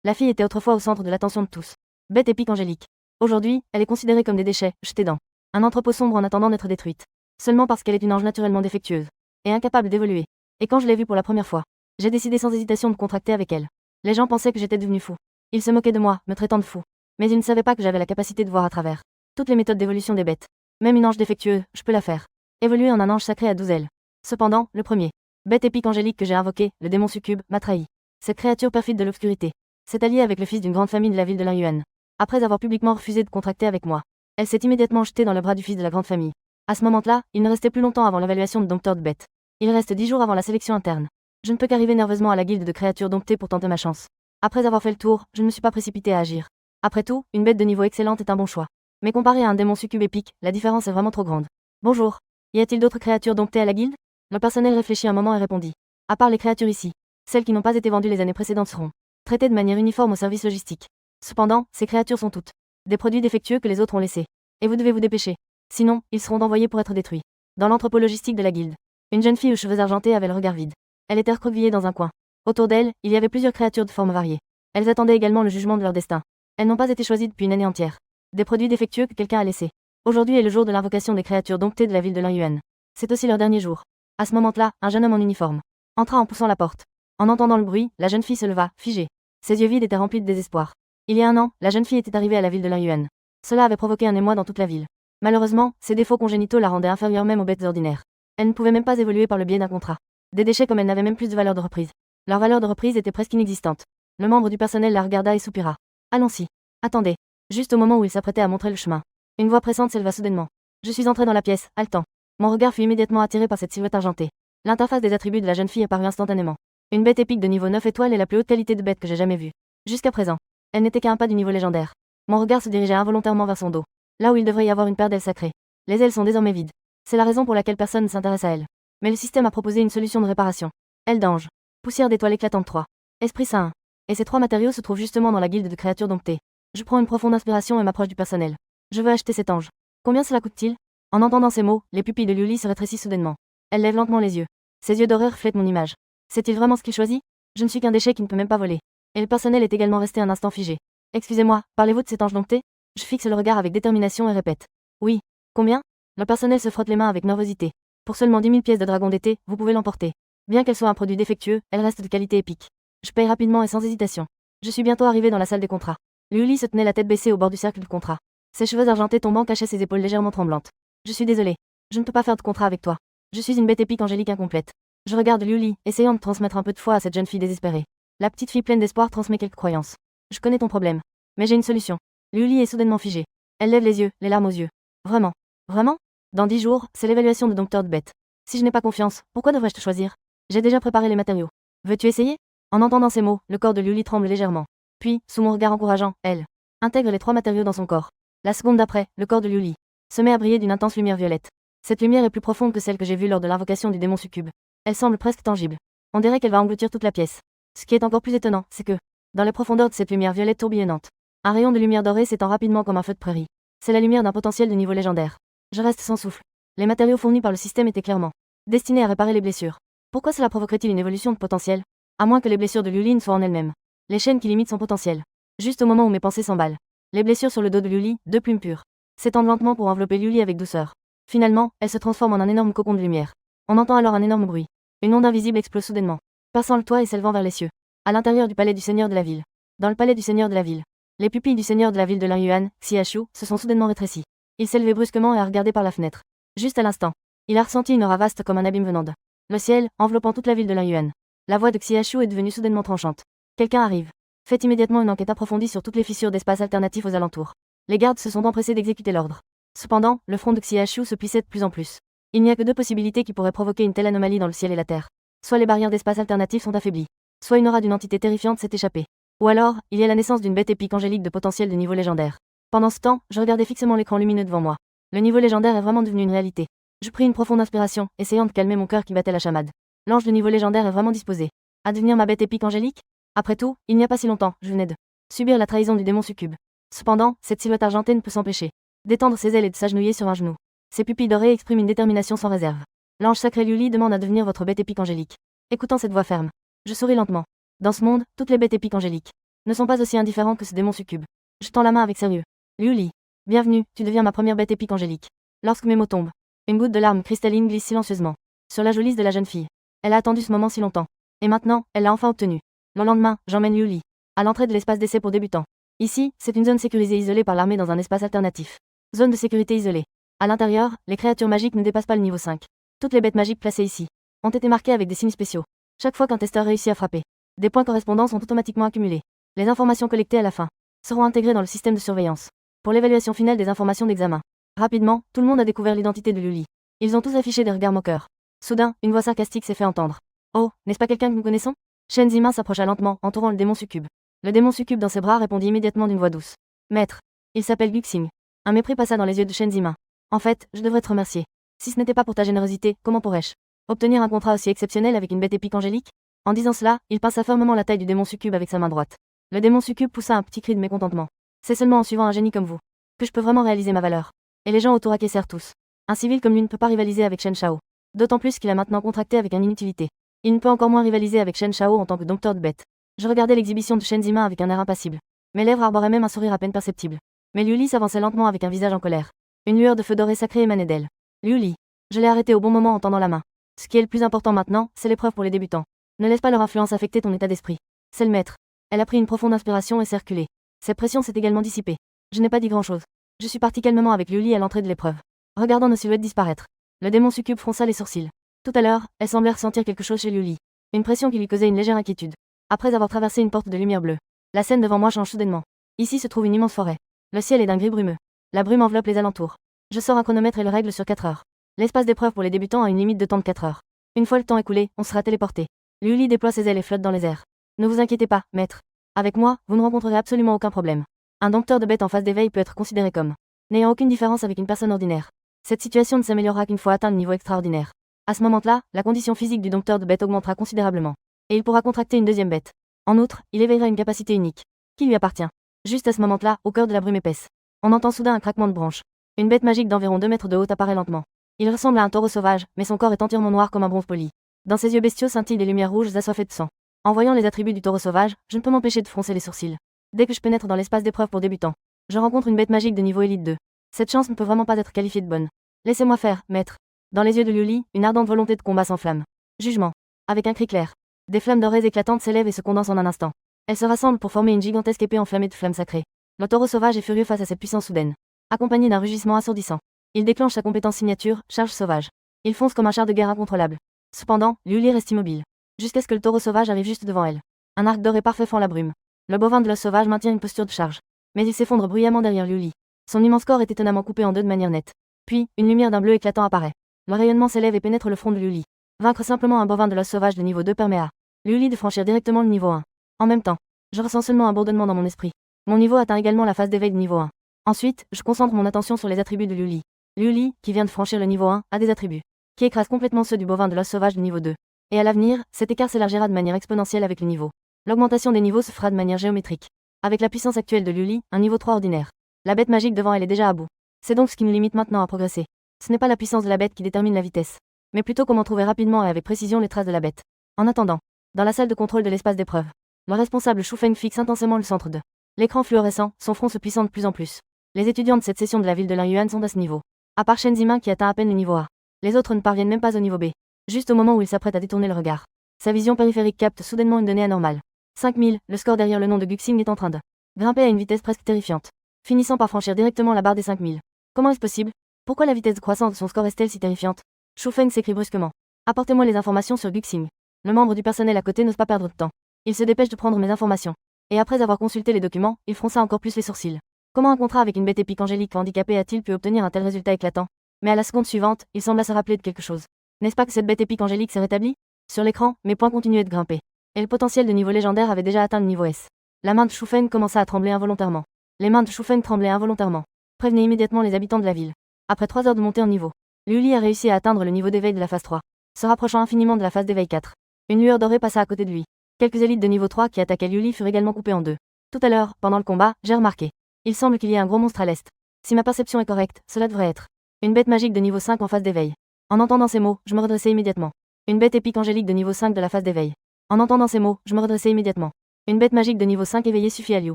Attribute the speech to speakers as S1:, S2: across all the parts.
S1: La fille était autrefois au centre de l'attention de tous. Bête épique angélique. Aujourd'hui, elle est considérée comme des déchets, jetés dans un entrepôt sombre en attendant d'être détruite. Seulement parce qu'elle est une ange naturellement défectueuse. Et incapable d'évoluer. Et quand je l'ai vue pour la première fois, j'ai décidé sans hésitation de contracter avec elle. Les gens pensaient que j'étais devenu fou. Ils se moquaient de moi, me traitant de fou. Mais ils ne savaient pas que j'avais la capacité de voir à travers toutes les méthodes d'évolution des bêtes. Même une ange défectueuse, je peux la faire. Évoluer en un ange sacré à 12 ailes. Cependant, le premier bête épique angélique que j'ai invoqué, le démon succube, m'a trahi. Cette créature perfide de l'obscurité s'est alliée avec le fils d'une grande famille de la ville de Lin. Après avoir publiquement refusé de contracter avec moi, elle s'est immédiatement jetée dans le bras du fils de la grande famille. À ce moment-là, il ne restait plus longtemps avant l'évaluation de dompteur de bêtes. Il reste 10 jours avant la sélection interne. Je ne peux qu'arriver nerveusement à la guilde de créatures domptées pour tenter ma chance. Après avoir fait le tour, je ne me suis pas précipité à agir. Après tout, une bête de niveau excellente est un bon choix. Mais comparé à un démon succube épique, la différence est vraiment trop grande. Bonjour. Y a-t-il d'autres créatures domptées à la guilde? Le personnel réfléchit un moment et répondit. À part les créatures ici, celles qui n'ont pas été vendues les années précédentes seront traitées de manière uniforme au service logistique. Cependant, ces créatures sont toutes des produits défectueux que les autres ont laissés. Et vous devez vous dépêcher. Sinon, ils seront envoyés pour être détruits. Dans l'entrepôt logistique de la guilde, une jeune fille aux cheveux argentés avait le regard vide. Elle était recroquevillée dans un coin. Autour d'elle, il y avait plusieurs créatures de formes variées. Elles attendaient également le jugement de leur destin. Elles n'ont pas été choisies depuis une année entière. Des produits défectueux que quelqu'un a laissés. Aujourd'hui est le jour de l'invocation des créatures domptées de la ville de Lin. C'est aussi leur dernier jour. À ce moment-là, un jeune homme en uniforme entra en poussant la porte. En entendant le bruit, la jeune fille se leva, figée. Ses yeux vides étaient remplis de désespoir. Il y a un an, la jeune fille était arrivée à la ville de Lin. Cela avait provoqué un émoi dans toute la ville. Malheureusement, ses défauts congénitaux la rendaient inférieure même aux bêtes ordinaires. Elle ne pouvait même pas évoluer par le biais d'un contrat. Des déchets comme elle n'avaient même plus de valeur de reprise. Leur valeur de reprise était presque inexistante. Le membre du personnel la regarda et soupira. Allons-y. Attendez. Juste au moment où il s'apprêtait à montrer le chemin, une voix pressante s'éleva soudainement. Je suis entré dans la pièce, haletant. Mon regard fut immédiatement attiré par cette silhouette argentée. L'interface des attributs de la jeune fille apparut instantanément. Une bête épique de niveau 9 étoiles est la plus haute qualité de bête que j'ai jamais vue. Jusqu'à présent, elle n'était qu'à un pas du niveau légendaire. Mon regard se dirigeait involontairement vers son dos, là où il devrait y avoir une paire d'ailes sacrées. Les ailes sont désormais vides. C'est la raison pour laquelle personne ne s'intéresse à elles. Mais le système a proposé une solution de réparation. Ailes d'ange. Poussière d'étoile éclatante 3. Esprit saint 1. Et ces 3 matériaux se trouvent justement dans la guilde de créatures domptées. Je prends une profonde inspiration et m'approche du personnel. Je veux acheter cet ange. Combien cela coûte-t-il? En entendant ces mots, les pupilles de Liuli se rétrécissent soudainement. Elle lève lentement les yeux. Ses yeux d'horreur reflètent mon image. C'est-il vraiment ce qu'il choisit? Je ne suis qu'un déchet qui ne peut même pas voler. Et le personnel est également resté un instant figé. Excusez-moi, parlez-vous de cet ange dompté? Je fixe le regard avec détermination et répète. Oui. Combien? Le personnel se frotte les mains avec nervosité. Pour seulement 10 000 pièces de dragon d'été, vous pouvez l'emporter. Bien qu'elle soit un produit défectueux, elle reste de qualité épique. Je paye rapidement et sans hésitation. Je suis bientôt arrivé dans la salle des contrats. Liuli se tenait la tête baissée au bord du cercle de contrat. Ses cheveux argentés tombant cachaient ses épaules légèrement tremblantes. Je suis désolé. Je ne peux pas faire de contrat avec toi. Je suis une bête épique angélique incomplète. Je regarde Liuli, essayant de transmettre un peu de foi à cette jeune fille désespérée. La petite fille pleine d'espoir transmet quelques croyances. Je connais ton problème. Mais j'ai une solution. Liuli est soudainement figée. Elle lève les yeux, les larmes aux yeux. Vraiment? Vraiment? Dans 10 jours, c'est l'évaluation de dompteur de bêtes. Si je n'ai pas confiance, pourquoi devrais-je te choisir? J'ai déjà préparé les matériaux. Veux-tu essayer? En entendant ces mots, le corps de Liuli tremble légèrement. Puis, sous mon regard encourageant, elle intègre les 3 matériaux dans son corps. La seconde d'après, le corps de Liuli se met à briller d'une intense lumière violette. Cette lumière est plus profonde que celle que j'ai vue lors de l'invocation du démon succube. Elle semble presque tangible. On dirait qu'elle va engloutir toute la pièce. Ce qui est encore plus étonnant, c'est que, dans les profondeurs de cette lumière violette tourbillonnante, un rayon de lumière dorée s'étend rapidement comme un feu de prairie. C'est la lumière d'un potentiel de niveau légendaire. Je reste sans souffle. Les matériaux fournis par le système étaient clairement destinés à réparer les blessures. Pourquoi cela provoquerait-il une évolution de potentiel? À moins que les blessures de Liuli ne soient en elles-mêmes les chaînes qui limitent son potentiel. Juste au moment où mes pensées s'emballent, les blessures sur le dos de Liuli, 2 plumes pures, s'étendent lentement pour envelopper Liuli avec douceur. Finalement, elle se transforme en un énorme cocon de lumière. On entend alors un énorme bruit. Une onde invisible explose soudainement, passant le toit et s'élevant vers les cieux. À l'intérieur du palais du seigneur de la ville. Dans le palais du seigneur de la ville, les pupilles du seigneur de la ville de Lin, Xiaoshu, se sont soudainement rétrécies. Il s'est levé brusquement et a regardé par la fenêtre. Juste à l'instant, il a ressenti une aura vaste comme un abîme venant de le ciel, enveloppant toute la ville de Lin. La voix de Xiaoshu est devenue soudainement tranchante. Quelqu'un arrive. Faites immédiatement une enquête approfondie sur toutes les fissures d'espace alternatifs aux alentours. Les gardes se sont empressés d'exécuter l'ordre. Cependant, le front de Xiaoshu se plissait de plus en plus. Il n'y a que 2 possibilités qui pourraient provoquer une telle anomalie dans le ciel et la terre. Soit les barrières d'espace alternatifs sont affaiblies, soit une aura d'une entité terrifiante s'est échappée. Ou alors, il y a la naissance d'une bête épique angélique de potentiel de niveau légendaire. Pendant ce temps, je regardais fixement l'écran lumineux devant moi. Le niveau légendaire est vraiment devenu une réalité. Je pris une profonde inspiration, essayant de calmer mon cœur qui battait la chamade. L'ange de niveau légendaire est vraiment disposé à devenir ma bête épique angélique? Après tout, il n'y a pas si longtemps, je venais de subir la trahison du démon succube. Cependant, cette silhouette argentée ne peut s'empêcher d'étendre ses ailes et de s'agenouiller sur un genou. Ses pupilles dorées expriment une détermination sans réserve. L'ange sacré Liuli demande à devenir votre bête épique angélique. Écoutant cette voix ferme, je souris lentement. Dans ce monde, toutes les bêtes épiques angéliques ne sont pas aussi indifférents que ce démon succube. Je tends la main avec sérieux. Liu Li. Bienvenue, tu deviens ma première bête épique angélique. Lorsque mes mots tombent, une goutte de larmes cristalline glisse silencieusement sur la jolie de la jeune fille. Elle a attendu ce moment si longtemps. Et maintenant, elle l'a enfin obtenu. Le lendemain, j'emmène Liu Li à l'entrée de l'espace d'essai pour débutants. Ici, c'est une zone sécurisée isolée par l'armée dans un espace alternatif. Zone de sécurité isolée. À l'intérieur, les créatures magiques ne dépassent pas le niveau 5. Toutes les bêtes magiques placées ici ont été marquées avec des signes spéciaux. Chaque fois qu'un testeur réussit à frapper, des points correspondants sont automatiquement accumulés. Les informations collectées à la fin seront intégrées dans le système de surveillance pour l'évaluation finale des informations d'examen. Rapidement, tout le monde a découvert l'identité de Liu Li. Ils ont tous affiché des regards moqueurs. Soudain, une voix sarcastique s'est fait entendre. Oh, n'est-ce pas quelqu'un que nous connaissons? Shen Zima s'approcha lentement, entourant le démon succube. Le démon succube dans ses bras répondit immédiatement d'une voix douce. Maître, il s'appelle Guxing. Un mépris passa dans les yeux de Shen Zima. En fait, je devrais te remercier. Si ce n'était pas pour ta générosité, comment pourrais-je obtenir un contrat aussi exceptionnel avec une bête épique angélique? En disant cela, il pinça fermement la taille du démon succube avec sa main droite. Le démon succube poussa un petit cri de mécontentement. C'est seulement en suivant un génie comme vous que je peux vraiment réaliser ma valeur. Et les gens autour acquiescèrent tous. Un civil comme lui ne peut pas rivaliser avec Shen Shao. D'autant plus qu'il a maintenant contracté avec un inutilité. Il ne peut encore moins rivaliser avec Shen Shao en tant que dompteur de bêtes. Je regardais l'exhibition de Shen Zima avec un air impassible. Mes lèvres arboraient même un sourire à peine perceptible. Mais Liu Li s'avançait lentement avec un visage en colère. Une lueur de feu doré sacré émanait d'elle. Liu Li. Je l'ai arrêté au bon moment en tendant la main. Ce qui est le plus important maintenant, c'est l'épreuve pour les débutants. Ne laisse pas leur influence affecter ton état d'esprit. C'est le maître. Elle a pris une profonde inspiration et s'est reculée. Cette pression s'est également dissipée. Je n'ai pas dit grand-chose. Je suis parti calmement avec Liu Li à l'entrée de l'épreuve, regardant nos silhouettes disparaître. Le démon succube fronça les sourcils. Tout à l'heure, elle semblait ressentir quelque chose chez Liu Li. Une pression qui lui causait une légère inquiétude. Après avoir traversé une porte de lumière bleue, la scène devant moi change soudainement. Ici se trouve une immense forêt. Le ciel est d'un gris brumeux. La brume enveloppe les alentours. Je sors un chronomètre et le règle sur 4 heures. L'espace d'épreuve pour les débutants a une limite de temps de 4 heures. Une fois le temps écoulé, on sera téléporté. Liu Li déploie ses ailes et flotte dans les airs. Ne vous inquiétez pas, maître. Avec moi, vous ne rencontrerez absolument aucun problème. Un dompteur de bêtes en phase d'éveil peut être considéré comme n'ayant aucune différence avec une personne ordinaire. Cette situation ne s'améliorera qu'une fois atteint le niveau extraordinaire. À ce moment-là, la condition physique du dompteur de bêtes augmentera considérablement. Et il pourra contracter une deuxième bête. En outre, il éveillera une capacité unique, qui lui appartient. Juste à ce moment-là, au cœur de la brume épaisse, on entend soudain un craquement de branches. Une bête magique d'environ 2 mètres de haut apparaît lentement. Il ressemble à un taureau sauvage, mais son corps est entièrement noir comme un bronze poli. Dans ses yeux bestiaux scintillent des lumières rouges assoiffées de sang. En voyant les attributs du taureau sauvage, je ne peux m'empêcher de froncer les sourcils. Dès que je pénètre dans l'espace d'épreuve pour débutants, je rencontre une bête magique de niveau élite 2. Cette chance ne peut vraiment pas être qualifiée de bonne. Laissez-moi faire, maître. Dans les yeux de Liu Li, une ardente volonté de combat s'enflamme. Jugement. Avec un cri clair, des flammes dorées éclatantes s'élèvent et se condensent en un instant. Elles se rassemblent pour former une gigantesque épée enflammée de flammes sacrées. Le taureau sauvage est furieux face à cette puissance soudaine. Accompagné d'un rugissement assourdissant, il déclenche sa compétence signature, charge sauvage. Il fonce comme un char de guerre incontrôlable. Cependant, Liu Li reste immobile, jusqu'à ce que le taureau sauvage arrive juste devant elle. Un arc doré parfait fend la brume. Le bovin de l'os sauvage maintient une posture de charge. Mais il s'effondre bruyamment derrière Liu Li. Son immense corps est étonnamment coupé en deux de manière nette. Puis, une lumière d'un bleu éclatant apparaît. Le rayonnement s'élève et pénètre le front de Liu Li. Vaincre simplement un bovin de l'os sauvage de niveau 2 permet à Liu Li de franchir directement le niveau 1. En même temps, je ressens seulement un bourdonnement dans mon esprit. Mon niveau atteint également la phase d'éveil de niveau 1. Ensuite, je concentre mon attention sur les attributs de Liu Li. Liu Li, qui vient de franchir le niveau 1, a des attributs qui écrasent complètement ceux du bovin de l'os sauvage de niveau 2. Et à l'avenir, cet écart s'élargira de manière exponentielle avec le niveau. L'augmentation des niveaux se fera de manière géométrique. Avec la puissance actuelle de Liu Li, un niveau 3 ordinaire. La bête magique devant elle est déjà à bout. C'est donc ce qui nous limite maintenant à progresser. Ce n'est pas la puissance de la bête qui détermine la vitesse, mais plutôt comment trouver rapidement et avec précision les traces de la bête. En attendant, dans la salle de contrôle de l'espace d'épreuve, le responsable Shu Feng fixe intensément le centre de l'écran fluorescent, son front se plissant de plus en plus. Les étudiants de cette session de la ville de Linyuan sont à ce niveau. À part Shen Zima qui atteint à peine le niveau A. Les autres ne parviennent même pas au niveau B. Juste au moment où il s'apprête à détourner le regard, sa vision périphérique capte soudainement une donnée anormale. 5000, le score derrière le nom de Guxing est en train de grimper à une vitesse presque terrifiante, finissant par franchir directement la barre des 5000. Comment est-ce possible? Pourquoi la vitesse croissante de son score est-elle si terrifiante? Shu Feng s'écrie brusquement. Apportez-moi les informations sur Guxing. Le membre du personnel à côté n'ose pas perdre de temps. Il se dépêche de prendre mes informations. Et après avoir consulté les documents, il fronça encore plus les sourcils. Comment un contrat avec une bête épique angélique handicapée a-t-il pu obtenir un tel résultat éclatant? Mais à la seconde suivante, il sembla se rappeler de quelque chose. N'est-ce pas que cette bête épique angélique s'est rétablie? Sur l'écran, mes points continuaient de grimper. Et le potentiel de niveau légendaire avait déjà atteint le niveau S. La main de Shu Feng commença à trembler involontairement. Les mains de Shu Feng tremblaient involontairement. Prévenez immédiatement les habitants de la ville. Après 3 heures de montée en niveau, Liu Li a réussi à atteindre le niveau d'éveil de la phase 3, se rapprochant infiniment de la phase d'éveil 4. Une lueur dorée passa à côté de lui. Quelques élites de niveau 3 qui attaquaient Liu Li furent également coupées en deux. Tout à l'heure, pendant le combat, j'ai remarqué. Il semble qu'il y ait un gros monstre à l'est. Si ma perception est correcte, cela devrait être une bête magique de niveau 5 en phase d'éveil. En entendant ces mots, je me redressai immédiatement. Une bête épique angélique de niveau 5 de la phase d'éveil. En entendant ces mots, je me redressai immédiatement. Une bête magique de niveau 5 éveillée suffit à Liu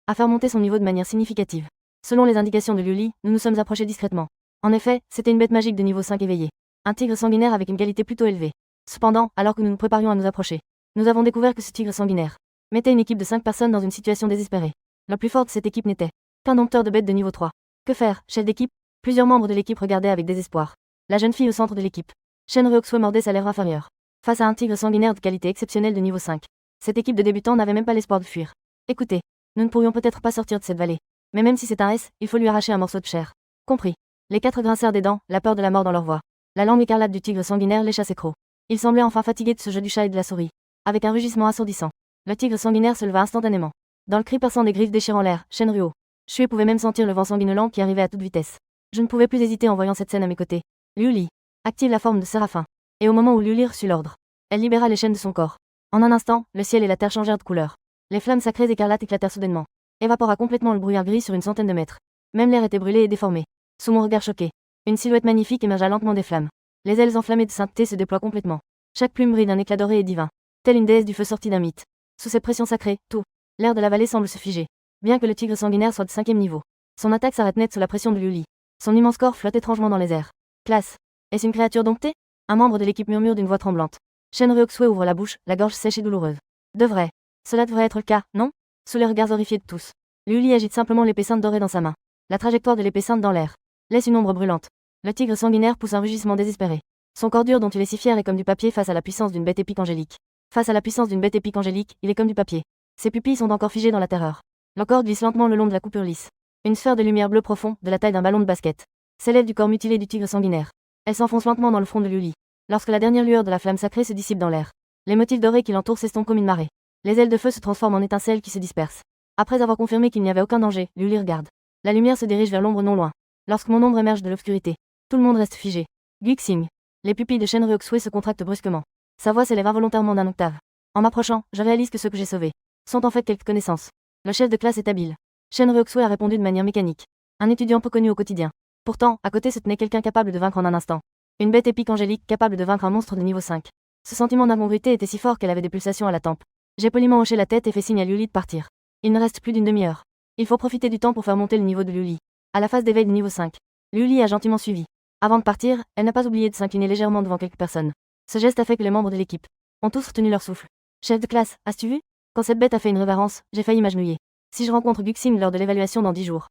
S1: à faire monter son niveau de manière significative. Selon les indications de Liu Li, nous nous sommes approchés discrètement. En effet, c'était une bête magique de niveau 5 éveillée. Un tigre sanguinaire avec une qualité plutôt élevée. Cependant, alors que nous nous préparions à nous approcher, nous avons découvert que ce tigre sanguinaire mettait une équipe de 5 personnes dans une situation désespérée. La plus forte de cette équipe n'était qu'un dompteur de bêtes de niveau 3. Que faire, chef d'équipe? Plusieurs membres de l'équipe regardaient avec désespoir la jeune fille au centre de l'équipe. Shen Ruoxue mordait sa lèvre inférieure. Face à un tigre sanguinaire de qualité exceptionnelle de niveau 5. Cette équipe de débutants n'avait même pas l'espoir de fuir. Écoutez, nous ne pourrions peut-être pas sortir de cette vallée. Mais même si c'est un S, il faut lui arracher un morceau de chair. Compris. Les 4 grincèrent des dents, la peur de la mort dans leur voix. La langue écarlate du tigre sanguinaire les chassait crocs. Ils semblaient enfin fatigués de ce jeu du chat et de la souris. Avec un rugissement assourdissant, le tigre sanguinaire se leva instantanément. Dans le cri perçant des griffes déchirant l'air, Shenruo Shue pouvait même sentir le vent sanguinolent qui arrivait à toute vitesse. Je ne pouvais plus hésiter en voyant cette scène à mes côtés. Liu Li active la forme de Séraphin. Et au moment où Liu Li reçut l'ordre, elle libéra les chaînes de son corps. En un instant, le ciel et la terre changèrent de couleur. Les flammes sacrées écarlates éclatèrent soudainement. Évapora complètement le brouillard gris sur une centaine de mètres. Même l'air était brûlé et déformé. Sous mon regard choqué, une silhouette magnifique émergea lentement des flammes. Les ailes enflammées de sainteté se déploient complètement. Chaque plume brille d'un éclat doré et divin. Telle une déesse du feu sortie d'un mythe. Sous cette pression sacrée, tout l'air de la vallée semble se figer. Bien que le tigre sanguinaire soit de 5e niveau, son attaque s'arrête net sous la pression de Liu Li. Son immense corps flotte étrangement dans les airs. Classe. Est-ce une créature domptée? Un membre de l'équipe murmure d'une voix tremblante. Shen Ruoxue ouvre la bouche, la gorge sèche et douloureuse. Cela devrait être le cas, non? Sous les regards horrifiés de tous, Liu Li agite simplement l'épée sainte dorée dans sa main. La trajectoire de l'épée sainte dans l'air laisse une ombre brûlante. Le tigre sanguinaire pousse un rugissement désespéré. Son corps dur dont il est si fier est comme du papier face à la puissance d'une bête épique angélique. Face à la puissance d'une bête épique angélique, il est comme du papier. Ses pupilles sont encore figées dans la terreur. Le corps glisse lentement le long de la coupure lisse. Une sphère de lumière bleu profond, de la taille d'un ballon de basket, s'élève du corps mutilé du tigre sanguinaire. Elle s'enfonce lentement dans le front de Liu Li. Lorsque la dernière lueur de la flamme sacrée se dissipe dans l'air, les motifs dorés qui l'entourent s'estompent comme une marée. Les ailes de feu se transforment en étincelles qui se dispersent. Après avoir confirmé qu'il n'y avait aucun danger, Liu Li regarde. La lumière se dirige vers l'ombre non loin. Lorsque mon ombre émerge de l'obscurité, tout le monde reste figé. Guxing. Les pupilles de Shen Ruoxue se contractent brusquement. Sa voix s'élève involontairement d'un octave. En m'approchant, je réalise que ceux que j'ai sauvés sont en fait quelques connaissances. Le chef de classe est habile. Shen Ruoxue a répondu de manière mécanique. Un étudiant peu connu au quotidien. Pourtant, à côté se tenait quelqu'un capable de vaincre en un instant. Une bête épique angélique capable de vaincre un monstre de niveau 5. Ce sentiment d'incongruité était si fort qu'elle avait des pulsations à la tempe. J'ai poliment hoché la tête et fait signe à Liu Li de partir. Il ne reste plus d'une demi-heure. Il faut profiter du temps pour faire monter le niveau de Liu Li. À la phase d'éveil de niveau 5. Liu Li a gentiment suivi. Avant de partir, elle n'a pas oublié de s'incliner légèrement devant quelques personnes. Ce geste a fait que les membres de l'équipe ont tous retenu leur souffle. Chef de classe, as-tu vu? Quand cette bête a fait une révérence, j'ai failli m'agenouiller. Si je rencontre Guxing lors de l'évaluation dans 10 jours.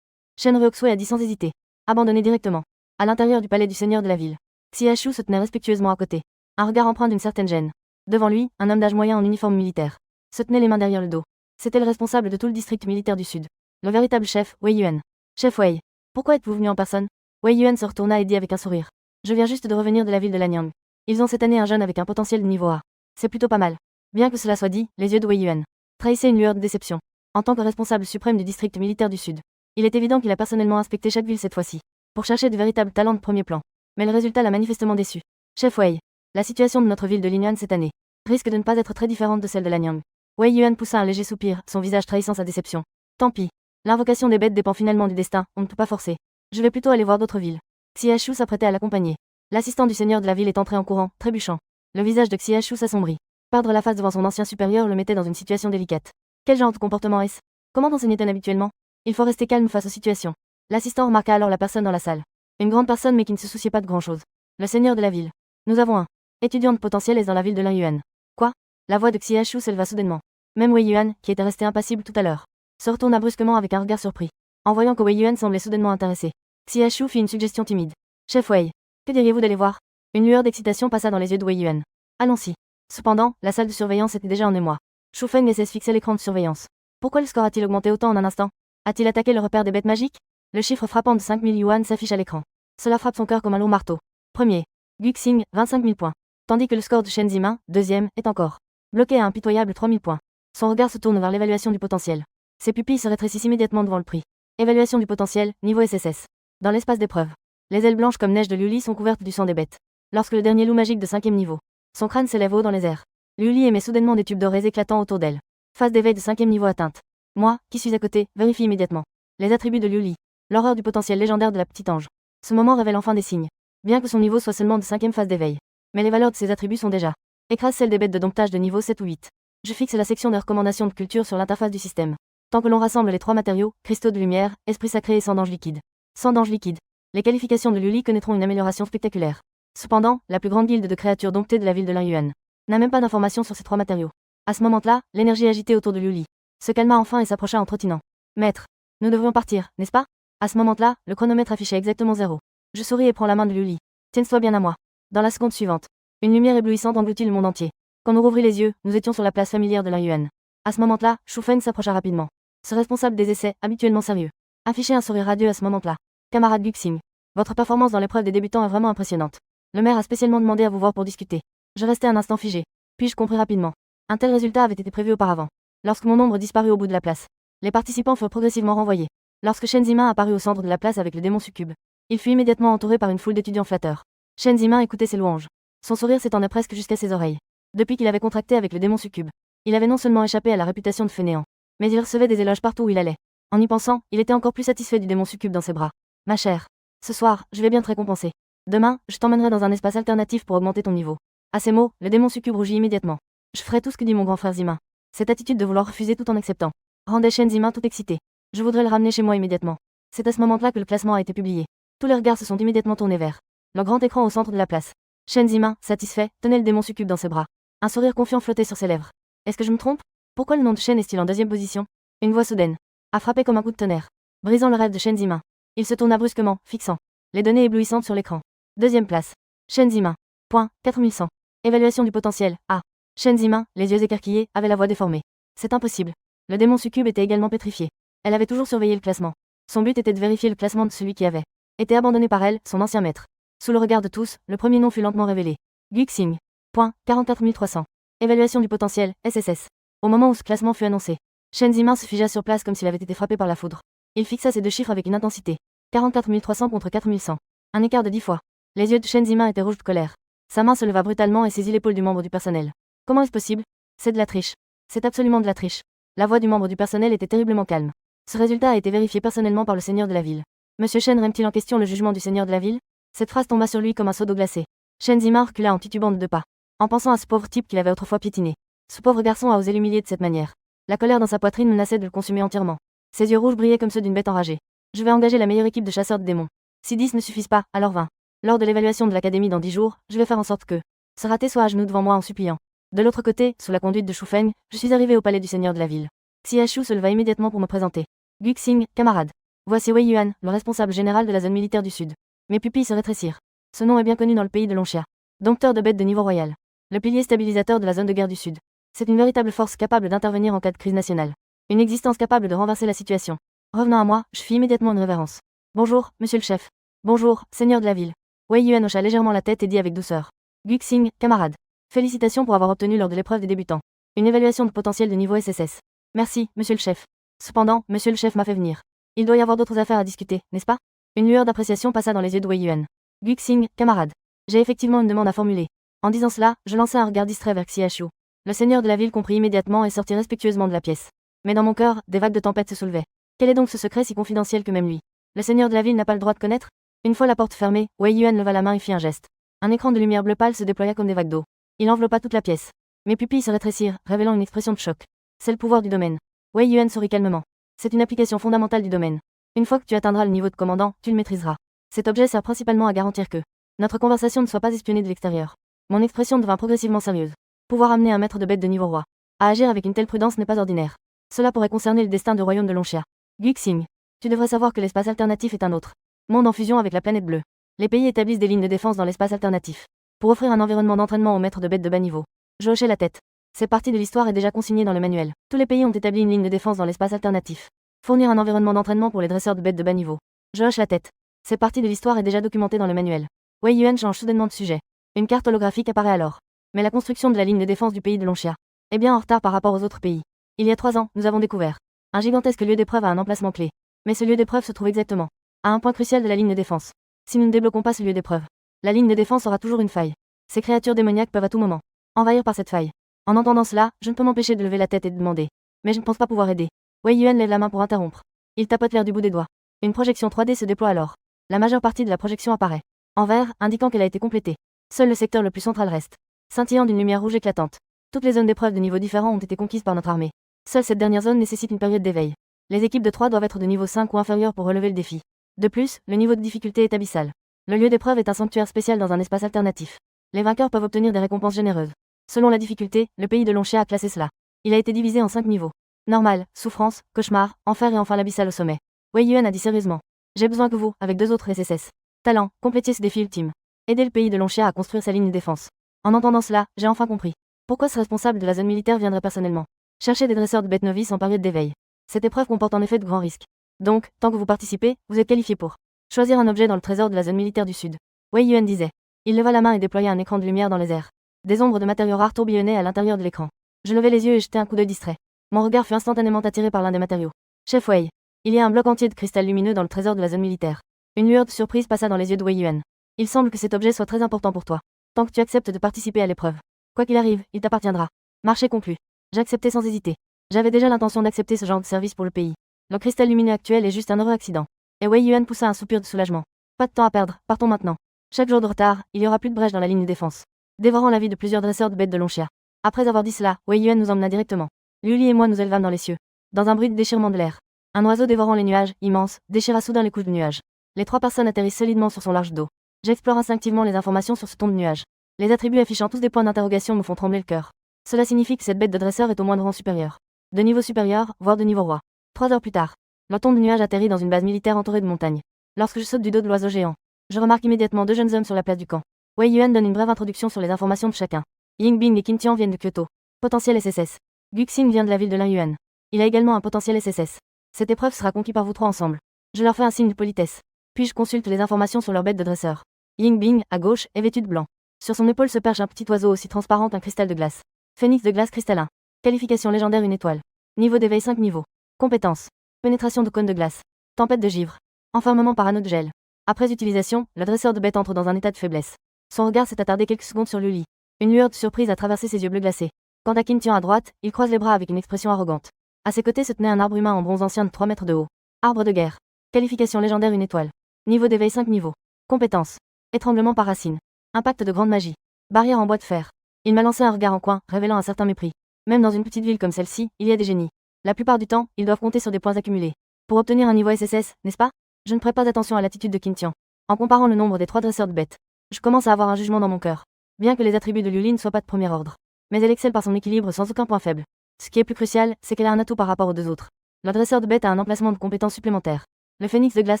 S1: Shen Ruoxue a dit sans hésiter. Abandonné directement. À l'intérieur du palais du seigneur de la ville. Xia Shu se tenait respectueusement à côté. Un regard empreint d'une certaine gêne. Devant lui, un homme d'âge moyen en uniforme militaire se tenait les mains derrière le dos. C'était le responsable de tout le district militaire du Sud. Le véritable chef, Wei Yuan. Chef Wei. Pourquoi êtes-vous venu en personne? Wei Yuan se retourna et dit avec un sourire. Je viens juste de revenir de la ville de Lanyang. Ils ont cette année un jeune avec un potentiel de niveau A. C'est plutôt pas mal. Bien que cela soit dit, les yeux de Wei Yuan trahissaient une lueur de déception. En tant que responsable suprême du district militaire du Sud, il est évident qu'il a personnellement inspecté chaque ville cette fois-ci, pour chercher de véritables talents de premier plan. Mais le résultat l'a manifestement déçu. Chef Wei, la situation de notre ville de Lingnan cette année risque de ne pas être très différente de celle de Lanyang. Wei Yuan poussa un léger soupir, son visage trahissant sa déception. Tant pis. L'invocation des bêtes dépend finalement du destin, on ne peut pas forcer. Je vais plutôt aller voir d'autres villes. Xia Shu s'apprêtait à l'accompagner. L'assistant du seigneur de la ville est entré en courant, trébuchant. Le visage de Xia Shu s'assombrit. Perdre la face devant son ancien supérieur le mettait dans une situation délicate. Quel genre de comportement est-ce? Comment enseignait-on habituellement? Il faut rester calme face aux situations. L'assistant remarqua alors la personne dans la salle. Une grande personne mais qui ne se souciait pas de grand-chose. Le seigneur de la ville. Nous avons un étudiant de potentiel est dans la ville de Lanyuan. Quoi? La voix de Xia Shu s'éleva soudainement. Même Wei Yuan, qui était resté impassible tout à l'heure, se retourna brusquement avec un regard surpris. En voyant que Wei Yuan semblait soudainement intéressé, Xia Shu fit une suggestion timide. Chef Wei, que diriez-vous d'aller voir? Une lueur d'excitation passa dans les yeux de Wei Yuan. Allons-y. Cependant, la salle de surveillance était déjà en émoi. Shu Feng laissait se fixer l'écran de surveillance. Pourquoi le score a-t-il augmenté autant en un instant? A-t-il attaqué le repère des bêtes magiques? Le chiffre frappant de 5000 yuan s'affiche à l'écran. Cela frappe son cœur comme un lourd marteau. Premier. Guxing, 25 000 points. Tandis que le score de Shen Zimin, deuxième, est encore bloqué à un pitoyable 3000 points. Son regard se tourne vers l'évaluation du potentiel. Ses pupilles se rétrécissent immédiatement devant le prix. Évaluation du potentiel, niveau SSS. Dans l'espace d'épreuve, les ailes blanches comme neige de Liu Li sont couvertes du sang des bêtes. Lorsque le dernier loup magique de 5e niveau, son crâne s'élève haut dans les airs. Liu Li émet soudainement des tubes dorés éclatants autour d'elle. Phase d'éveil de 5e niveau atteinte. Moi, qui suis à côté, vérifie immédiatement les attributs de Liu Li. L'horreur du potentiel légendaire de la petite ange. Ce moment révèle enfin des signes. Bien que son niveau soit seulement de 5e phase d'éveil. Mais les valeurs de ses attributs sont déjà écrasent celles des bêtes de domptage de niveau 7 ou 8. Je fixe la section des recommandations de culture sur l'interface du système. Tant que l'on rassemble les 3 matériaux, cristaux de lumière, esprit sacré et sang d'ange liquide. Sang d'ange liquide. Les qualifications de Luli connaîtront une amélioration spectaculaire. Cependant, la plus grande guilde de créatures domptées de la ville de Lin n'a même pas d'informations sur ces 3 matériaux. À ce moment-là, l'énergie agitée autour de Luli se calma enfin et s'approcha en trottinant. Maître, nous devrions partir, n'est-ce pas? À ce moment-là, le chronomètre affichait exactement 0. Je souris et prends la main de Luli. Tiens-toi bien à moi. Dans la seconde suivante, une lumière éblouissante engloutit le monde entier. Quand nous rouvrit les yeux, nous étions sur la place familière de Lin. À ce moment-là, Shu Feng s'approcha rapidement. Ce responsable des essais, habituellement sérieux, affichait un sourire radieux à ce moment-là. Camarade Guxing, votre performance dans l'épreuve des débutants est vraiment impressionnante. Le maire a spécialement demandé à vous voir pour discuter. Je restais un instant figé. Puis je compris rapidement. Un tel résultat avait été prévu auparavant. Lorsque mon ombre disparut au bout de la place, les participants furent progressivement renvoyés. Lorsque Shen Zimin apparut au centre de la place avec le démon succube, il fut immédiatement entouré par une foule d'étudiants flatteurs. Shen Zimin écoutait ses louanges. Son sourire s'étendait presque jusqu'à ses oreilles. Depuis qu'il avait contracté avec le démon succube, il avait non seulement échappé à la réputation de fainéant, mais il recevait des éloges partout où il allait. En y pensant, il était encore plus satisfait du démon succube dans ses bras. Ma chère, ce soir, je vais bien te récompenser. Demain, je t'emmènerai dans un espace alternatif pour augmenter ton niveau. À ces mots, le démon succube rougit immédiatement. Je ferai tout ce que dit mon grand frère Zimin. Cette attitude de vouloir refuser tout en acceptant rendait Shen Zimin tout excité. Je voudrais le ramener chez moi immédiatement. C'est à ce moment-là que le classement a été publié. Tous les regards se sont immédiatement tournés vers le grand écran au centre de la place. Shen Zimin, satisfait, tenait le démon succube dans ses bras. Un sourire confiant flottait sur ses lèvres. Est-ce que je me trompe? Pourquoi le nom de Shen est-il en 2e position? Une voix soudaine a frappé comme un coup de tonnerre, brisant le rêve de Shen Zimin. Il se tourna brusquement, fixant les données éblouissantes sur l'écran. 2e place. Shen Zimin. Point, 4100. Évaluation du potentiel, A. Shen Zimin, les yeux écarquillés, avait la voix déformée. C'est impossible. Le démon succube était également pétrifié. Elle avait toujours surveillé le classement. Son but était de vérifier le classement de celui qui avait été abandonné par elle, son ancien maître. Sous le regard de tous, le premier nom fut lentement révélé. Guxing. Point, 44300. Évaluation du potentiel, SSS. Au moment où ce classement fut annoncé, Shen Zimin se figea sur place comme s'il avait été frappé par la foudre. Il fixa ces 2 chiffres avec une intensité. 44300 contre 4100. Un écart de 10 fois. Les yeux de Shen Zimin étaient rouges de colère. Sa main se leva brutalement et saisit l'épaule du membre du personnel. Comment est-ce possible? C'est de la triche. C'est absolument de la triche. La voix du membre du personnel était terriblement calme. Ce résultat a été vérifié personnellement par le seigneur de la ville. Monsieur Shen remet-il en question le jugement du seigneur de la ville? Cette phrase tomba sur lui comme un seau d'eau glacée. Shen Zimin recula en titubant de 2 pas, en pensant à ce pauvre type qu'il avait autrefois piétiné. Ce pauvre garçon a osé l'humilier de cette manière. La colère dans sa poitrine menaçait de le consumer entièrement. Ses yeux rouges brillaient comme ceux d'une bête enragée. Je vais engager la meilleure équipe de chasseurs de démons. Si 10 ne suffisent pas, alors 20. Lors de l'évaluation de l'académie dans 10 jours, je vais faire en sorte que ce raté soit à genoux devant moi en suppliant. De l'autre côté, sous la conduite de Shu Feng, je suis arrivé au palais du seigneur de la ville. Xia Shu se leva immédiatement pour me présenter. Guxing, camarade. Voici Wei Yuan, le responsable général de la zone militaire du Sud. Mes pupilles se rétrécirent. Ce nom est bien connu dans le pays de Longxia. Dompteur de bêtes de niveau royal. Le pilier stabilisateur de la zone de guerre du Sud. C'est une véritable force capable d'intervenir en cas de crise nationale. Une existence capable de renverser la situation. Revenant à moi, je fis immédiatement une révérence. Bonjour, monsieur le chef. Bonjour, seigneur de la ville. Wei Yuan hocha légèrement la tête et dit avec douceur. Guxing, camarade. Félicitations pour avoir obtenu lors de l'épreuve des débutants une évaluation de potentiel de niveau SSS. Merci, monsieur le chef. Cependant, monsieur le chef m'a fait venir. Il doit y avoir d'autres affaires à discuter, n'est-ce pas? Une lueur d'appréciation passa dans les yeux de Wei Yuan. Guxing, camarade. J'ai effectivement une demande à formuler. En disant cela, je lançai un regard distrait vers Xia Shu. Le seigneur de la ville comprit immédiatement et sortit respectueusement de la pièce. Mais dans mon cœur, des vagues de tempête se soulevaient. Quel est donc ce secret si confidentiel que même lui, le seigneur de la ville, n'a pas le droit de connaître? Une fois la porte fermée, Wei Yuan leva la main et fit un geste. Un écran de lumière bleu pâle se déploya comme des vagues d'eau. Il enveloppa toute la pièce. Mes pupilles se rétrécirent, révélant une expression de choc. C'est le pouvoir du domaine. Wei Yuan sourit calmement. C'est une application fondamentale du domaine. Une fois que tu atteindras le niveau de commandant, tu le maîtriseras. Cet objet sert principalement à garantir que notre conversation ne soit pas espionnée de l'extérieur. Mon expression devint progressivement sérieuse. Pouvoir amener un maître de bête de niveau roi à agir avec une telle prudence n'est pas ordinaire. Cela pourrait concerner le destin du royaume de Longxia. Guxing, tu devrais savoir que l'espace alternatif est un autre monde en fusion avec la planète bleue. Les pays établissent des lignes de défense dans l'espace alternatif pour offrir un environnement d'entraînement aux maîtres de bêtes de bas niveau. Je hochai la tête. Cette partie de l'histoire est déjà consignée dans le manuel. Tous les pays ont établi une ligne de défense dans l'espace alternatif. Fournir un environnement d'entraînement pour les dresseurs de bêtes de bas niveau. Je hoche la tête. Cette partie de l'histoire est déjà documentée dans le manuel. Wei Yuan change soudainement de sujet. Une carte holographique apparaît alors. Mais la construction de la ligne de défense du pays de Longxia est bien en retard par rapport aux autres pays. Il y a 3 ans, nous avons découvert un gigantesque lieu d'épreuve à un emplacement clé. Mais ce lieu d'épreuve se trouve exactement à un point crucial de la ligne de défense. Si nous ne débloquons pas ce lieu d'épreuve, la ligne de défense aura toujours une faille. Ces créatures démoniaques peuvent à tout moment envahir par cette faille. En entendant cela, je ne peux m'empêcher de lever la tête et de demander. Mais je ne pense pas pouvoir aider. Wei Yuan lève la main pour interrompre. Il tapote l'air du bout des doigts. Une projection 3D se déploie alors. La majeure partie de la projection apparaît en vert, indiquant qu'elle a été complétée. Seul le secteur le plus central reste, scintillant d'une lumière rouge éclatante. Toutes les zones d'épreuve de niveaux différents ont été conquises par notre armée. Seule cette dernière zone nécessite une période d'éveil. Les équipes de 3 doivent être de niveau 5 ou inférieur pour relever le défi. De plus, le niveau de difficulté est abyssal. Le lieu d'épreuve est un sanctuaire spécial dans un espace alternatif. Les vainqueurs peuvent obtenir des récompenses généreuses. Selon la difficulté, le pays de Longxia a classé cela. Il a été divisé en 5 niveaux. Normal, souffrance, cauchemar, enfer et enfin l'abyssal au sommet. Wei Yuan a dit sérieusement. J'ai besoin que vous, avec 2 autres SSS. Talent, complétiez ce défi ultime. Aidez le pays de Longxia à construire sa ligne de défense. En entendant cela, j'ai enfin compris. Pourquoi ce responsable de la zone militaire viendrait personnellement chercher des dresseurs de bêtes novices en période d'éveil. Cette épreuve comporte en effet de grands risques. Donc, tant que vous participez, vous êtes qualifié pour choisir un objet dans le trésor de la zone militaire du Sud. Wei Yuan disait. Il leva la main et déploya un écran de lumière dans les airs. Des ombres de matériaux rares tourbillonnaient à l'intérieur de l'écran. Je levai les yeux et jetai un coup d'œil distrait. Mon regard fut instantanément attiré par l'un des matériaux. Chef Wei. Il y a un bloc entier de cristal lumineux dans le trésor de la zone militaire. Une lueur de surprise passa dans les yeux de Wei Yuan. Il semble que cet objet soit très important pour toi. Tant que tu acceptes de participer à l'épreuve. Quoi qu'il arrive, il t'appartiendra. Marché conclu. J'acceptais sans hésiter. J'avais déjà l'intention d'accepter ce genre de service pour le pays. Le cristal lumineux actuel est juste un heureux accident. Et Wei Yuan poussa un soupir de soulagement. Pas de temps à perdre, partons maintenant. Chaque jour de retard, il y aura plus de brèche dans la ligne de défense. Dévorant la vie de plusieurs dresseurs de bêtes de Longxia. Après avoir dit cela, Wei Yuan nous emmena directement. Liu Li et moi nous élevâmes dans les cieux. Dans un bruit de déchirement de l'air. Un oiseau dévorant les nuages, immense, déchira soudain les couches de nuages. Les 3 personnes atterrissent solidement sur son large dos. J'explore instinctivement les informations sur ce ton de nuage. Les attributs affichant tous des points d'interrogation me font trembler le cœur. Cela signifie que cette bête de dresseur est au moins de rang supérieur. De niveau supérieur, voire de niveau roi. 3 heures plus tard. Le ton de nuage atterrit dans une base militaire entourée de montagnes. Lorsque je saute du dos de l'oiseau géant, je remarque immédiatement 2 jeunes hommes sur la place du camp. Wei Yuan donne une brève introduction sur les informations de chacun. Ying Bing et Qin Tian viennent de Kyoto. Potentiel SSS. Guxing vient de la ville de Linyuan. Il a également un potentiel SSS. Cette épreuve sera conquise par vous 3 ensemble. Je leur fais un signe de politesse. Puis je consulte les informations sur leur bête de dresseur. Ying Bing, à gauche, est vêtu de blanc. Sur son épaule se perche un petit oiseau aussi transparent qu'un cristal de glace. Phénix de glace cristallin. Qualification légendaire 1 étoile. Niveau d'éveil 5 niveaux. Compétences. Pénétration de cône de glace. Tempête de givre. Enfermement par anneau de gel. Après utilisation, le dresseur de bête entre dans un état de faiblesse. Son regard s'est attardé quelques secondes sur Liu Li. Une lueur de surprise a traversé ses yeux bleus glacés. Quant à Qin Tian à droite, il croise les bras avec une expression arrogante. À ses côtés se tenait un arbre humain en bronze ancien de 3 mètres de haut. Arbre de guerre. Qualification légendaire 1 étoile. Niveau d'éveil 5 niveaux. Compétences. Étranglement par racine. Impact de grande magie. Barrière en bois de fer. Il m'a lancé un regard en coin, révélant un certain mépris. Même dans une petite ville comme celle-ci, il y a des génies. La plupart du temps, ils doivent compter sur des points accumulés. Pour obtenir un niveau SSS, n'est-ce pas? Je ne prête pas attention à l'attitude de Qin Tian. En comparant le nombre des 3 dresseurs de bêtes, je commence à avoir un jugement dans mon cœur. Bien que les attributs de Liu Li ne soient pas de premier ordre. Mais elle excelle par son équilibre sans aucun point faible. Ce qui est plus crucial, c'est qu'elle a un atout par rapport aux 2 autres. Le dresseur de bêtes a un emplacement de compétences supplémentaires. Le phénix de glace